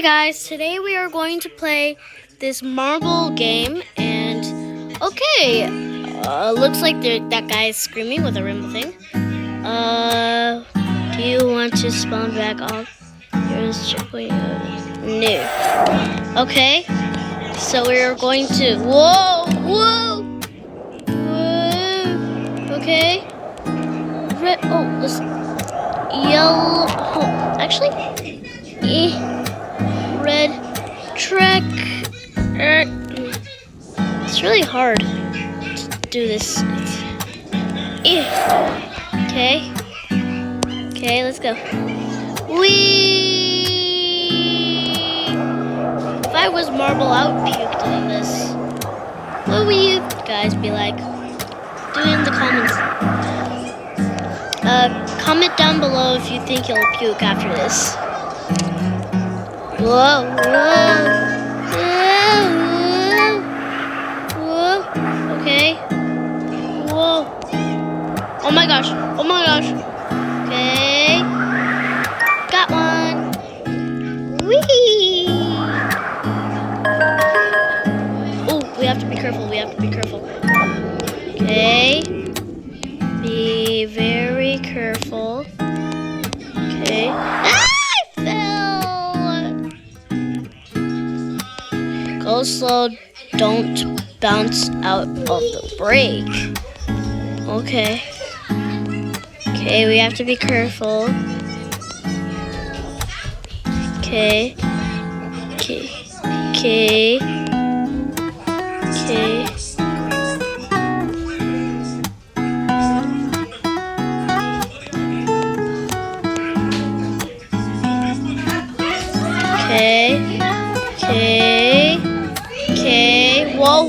guys, today we are going to play this marble game, and okay, looks like that guy is screaming with a rainbow thing. Do you want to spawn back off? Here's checkpoint. No. Okay, so we're going to. Whoa! Okay. Red. Oh, this yellow. Oh, actually. Red track. It's really hard to do this. Okay, let's go. Whee! If I was marble, I would puke doing this. What would you guys be like? Do it in the comments. Comment down below if you think you'll puke after this. Whoa. Okay. Whoa. Oh my gosh. Okay. Got one. Whee! Oh, we have to be careful. Okay. Be very careful. Okay. Go slow, don't bounce out of the brake. Okay, we have to be careful. Okay.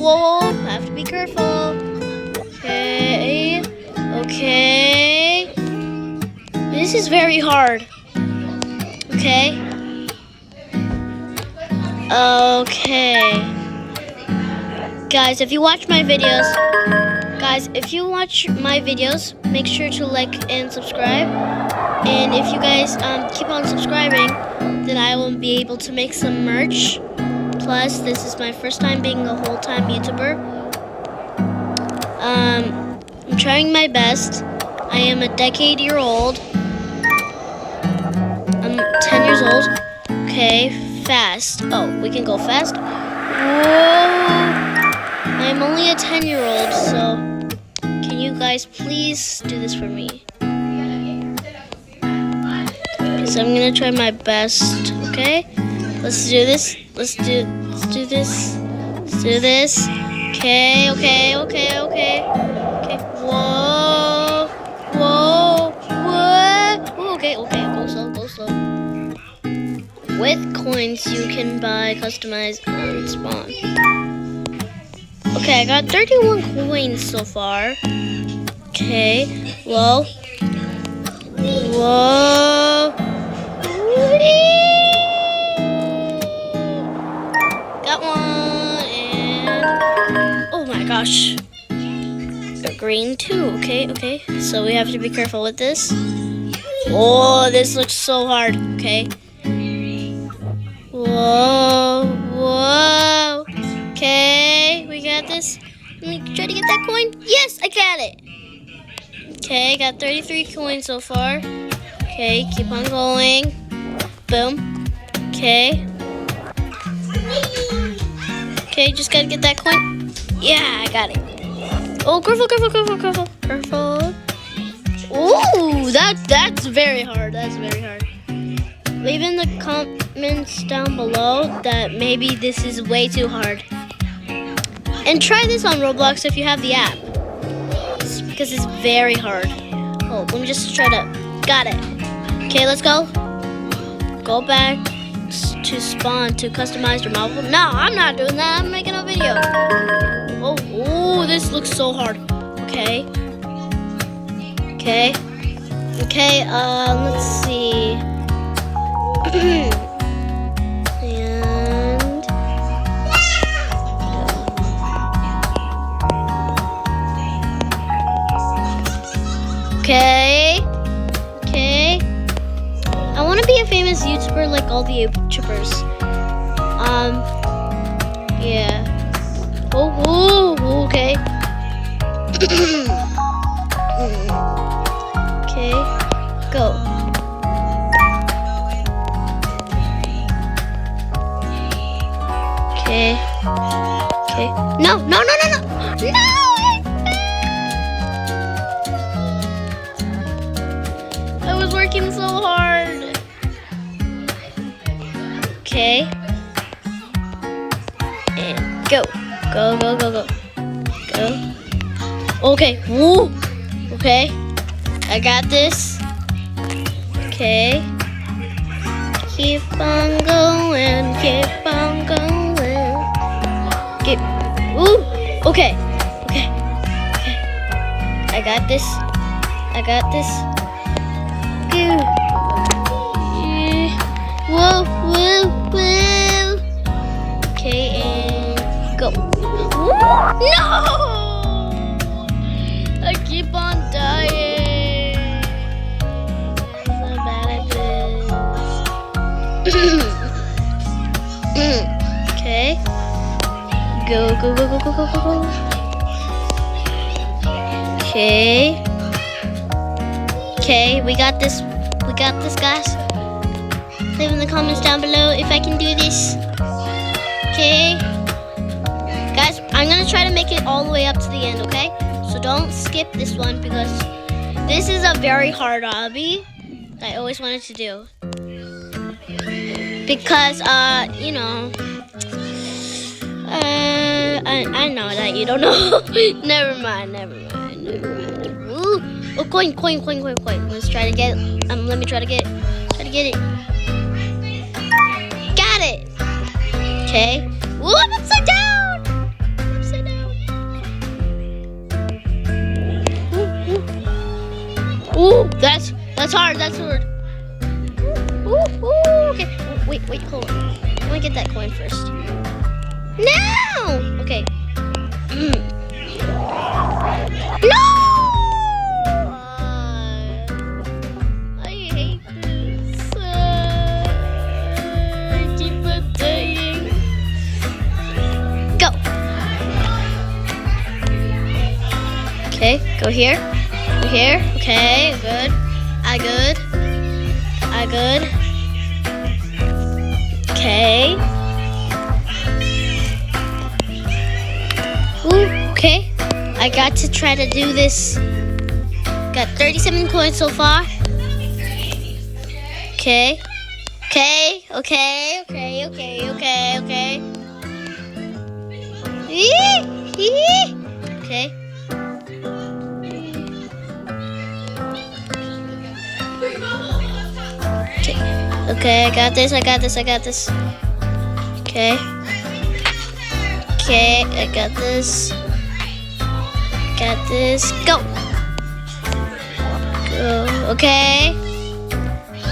Whoa, I have to be careful. Okay. This is very hard. Okay. Guys, if you watch my videos, make sure to like and subscribe. And if you guys keep on subscribing, then I will be able to make some merch. Plus, this is my first time being a whole-time YouTuber. I'm trying my best. I am a decade-year-old. I'm 10 years old. Okay, fast. Oh, we can go fast. Whoa! I'm only a 10-year-old, so can you guys please do this for me? So I'm gonna try my best. Okay, let's do this. Let's do this. Okay. Whoa. Okay. Go slow. With coins, you can buy, customize, and spawn. Okay, I got 31 coins so far. Okay. Whoa. Got one, and oh my gosh, got green too. Okay, so we have to be careful with this. Oh, this looks so hard. Okay. Whoa. Okay, we got this. Let me try to get that coin. Yes, I got it. Okay, got 33 coins so far. Okay, keep on going. Boom. Okay, just gotta get that coin. Yeah, I got it. Oh, careful. Ooh, that's very hard. Leave in the comments down below that maybe this is way too hard. And try this on Roblox if you have the app. Because it's very hard. Oh, let me just try to. Got it. Okay, let's go. Go back to spawn to customize your marble. No, I'm not doing that. I'm making a video. Oh, this looks so hard. Okay, let's see. And okay. I want to be a famous YouTuber like all the chippers. Yeah. Oh, okay. Okay, go. Okay. Okay. No! No! I was working so hard. Okay. And go. Go. Okay. Woo! Okay. I got this. Okay. Keep on going. Ooh. Okay. I got this. Good. Whoa. Okay, and go. No! I keep on dying. I'm so bad at this. Okay. Go. Okay, we got this, guys. Leave in the comments down below if I can do this. Okay. Guys, I'm gonna try to make it all the way up to the end, okay? So don't skip this one because this is a very hard obby that I always wanted to do. Because, you know, I know that you don't know. Never mind. Ooh. Oh, coin. Let's try to get. Let me try to get it. Got it. Okay. Ooh, I'm upside down. Ooh, that's hard. Ooh. Okay. Wait, hold on. Let me get that coin first. No! Okay. No! I hate this. I keep on dying. Go. Okay, go here. Okay, good. I good. Okay. Ooh, okay. I got to try to do this. Got 37 coins so far. Okay. Okay. Okay. Okay, I got this. Okay, I got this. Go. Okay.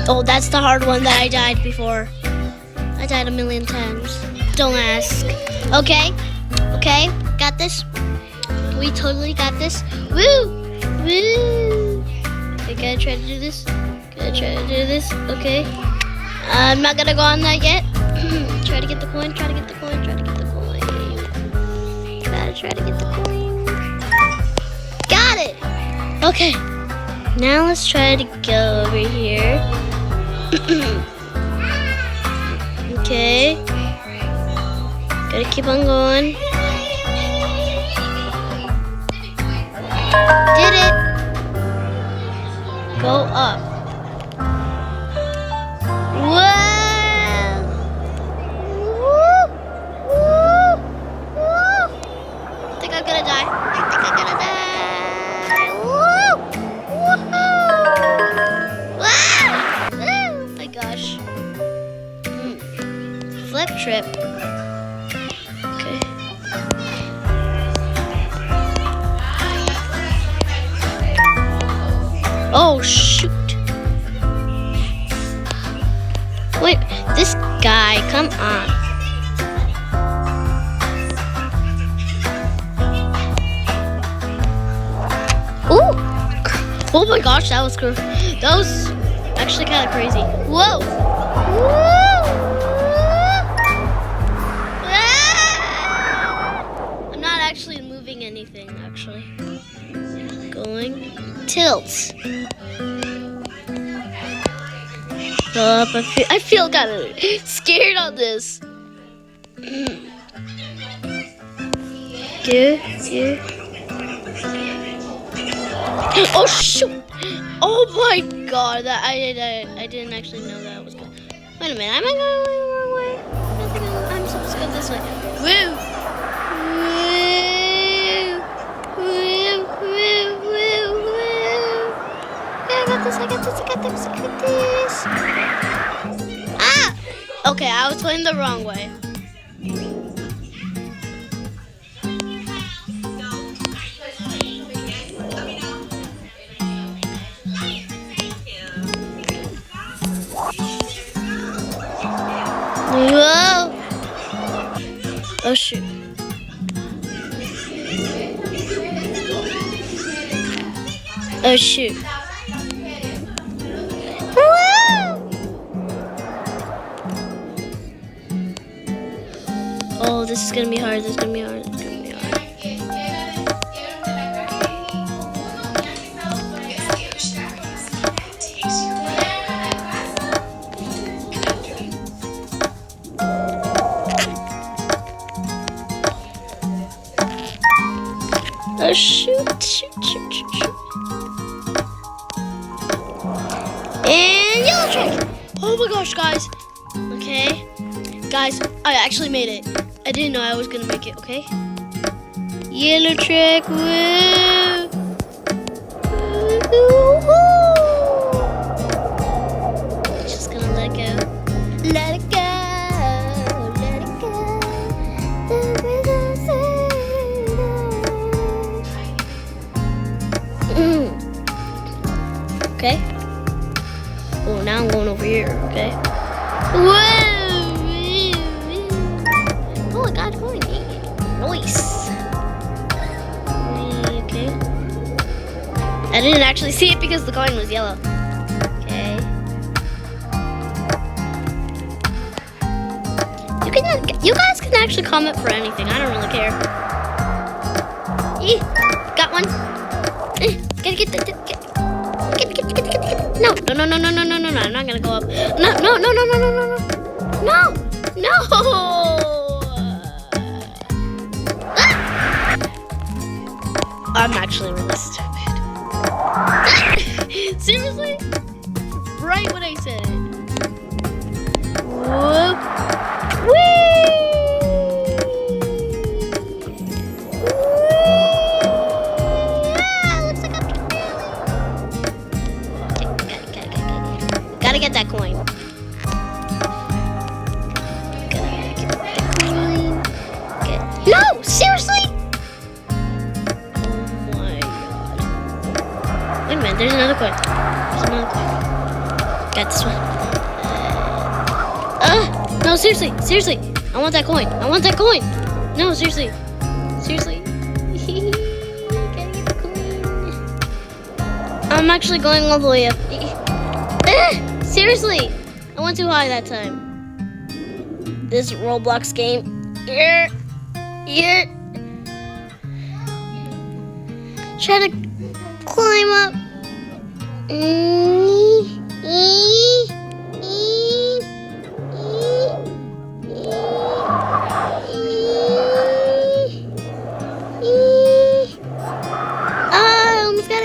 Oh, that's the hard one that I died before. I died a million times. Don't ask. Okay. Got this. We totally got this. Woo. I gotta try to do this. Okay. I'm not gonna go on that yet. Try to get the coin. Gotta try to get the coin. Got it. Okay. Now let's try to go over here. Okay. Gotta keep on going. Did it. Go up. I think I'm gonna die. Oh my gosh. Flip trip. Okay. Oh shoot. Wait, this guy, come on. Ooh! Oh my gosh, that was actually kind of crazy. Whoa! Woo! up. I feel kind of scared on this. Yeah. Oh shoot! Oh my god! That I didn't actually know that was good. Wait a minute. Am I going the wrong way? I think I'm supposed to go this way. Woo! I got this. Ah! Okay, I was going the wrong way. Whoa! Oh shoot. Oh shoot. Oh, this is gonna be hard. Oh shoot. And yellow trick. Oh my gosh, guys. Okay. Guys, I actually made it. I didn't know I was gonna make it, okay? Yellow trick, woo! Just gonna let it go. Let it go. Okay. Oh, now I'm going over here, okay? Whoa! Oh, I got a coin. Nice. Okay. I didn't actually see it because the coin was yellow. Okay. You guys can actually comment for anything. I don't really care. Got one. Get. No. I'm not gonna go up. No. I'm actually really stupid. Seriously? Right when I said it. Whoop. Whee! Looks like I'm failing. Gotta get that coin. No! Seriously? Wait a minute, there's another coin. Got this one. No, seriously. I want that coin. No, seriously. Gotta get the coin. I'm actually going all the way up. Seriously. I went too high that time. This Roblox game. Yeah. Try to climb up.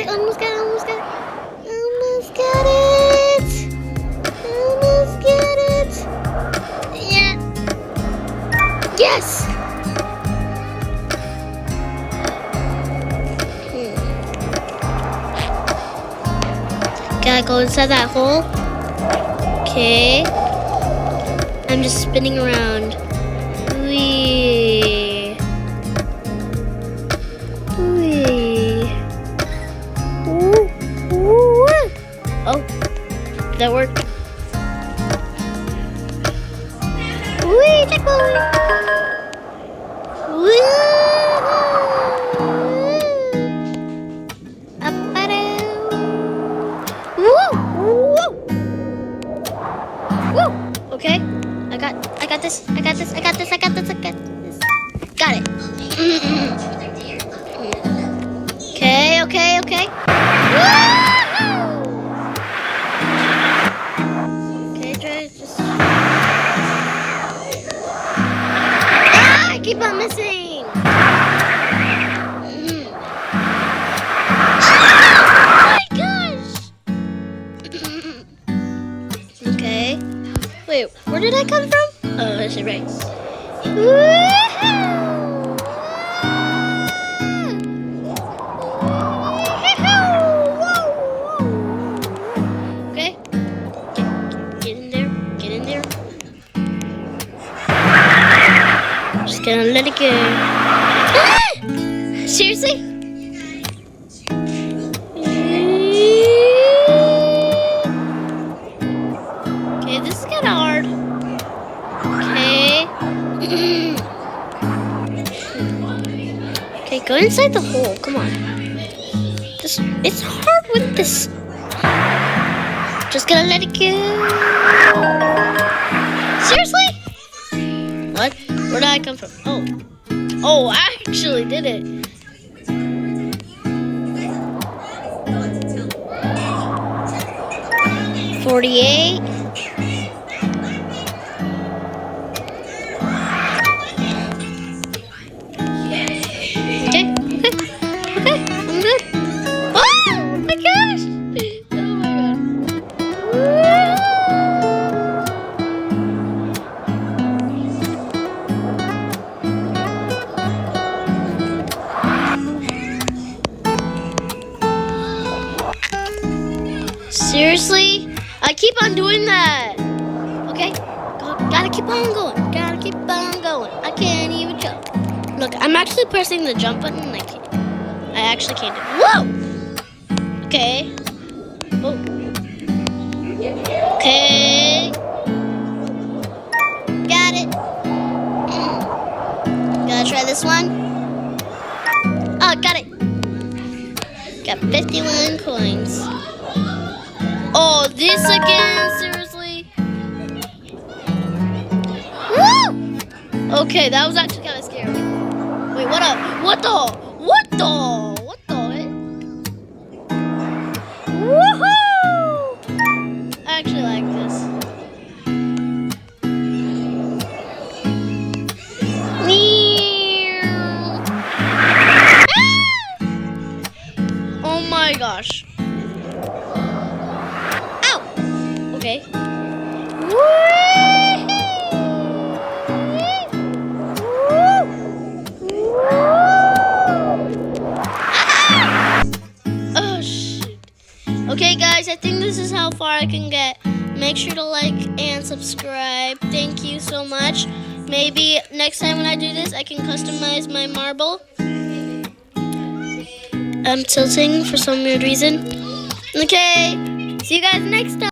Almost got it. Yeah. Yes. Gotta go inside that hole. Okay. I'm just spinning around. Wee. Ooh. Oh, that worked. Wee, checkpoint. Okay, I got this. Got it. Okay. Okay, try keep on missing. Oh my gosh. Okay. Wait, where did I come from? Oh, that's right. Okay. Get in there. Get in there. Just gonna let it go. Seriously? Okay, this is kind of hard. Okay. Okay, go inside the hole. Come on. It's hard with this. Just gonna let it go. Seriously? What? Where did I come from? Oh, I actually did it. $48. Okay, I'm good. Oh my gosh! Oh my god. Seriously? I keep on doing that. Okay? Gotta keep on going. Gotta keep on going. I can't even jump. Look, I'm actually pressing the jump button and I actually can't do it. Whoa! Okay. Oh. Okay. Got it. Gotta try this one. Oh, got it. Got 51 coins. Oh, this again? Seriously? Woo! Okay, that was actually kind of scary. Wait, what up? What the? Woohoo! I actually like this. Oh my gosh. Okay. Oh shit. Okay guys, I think this is how far I can get. Make sure to like and subscribe. Thank you so much. Maybe next time when I do this, I can customize my marble. I'm tilting for some weird reason. Okay. See you guys next time.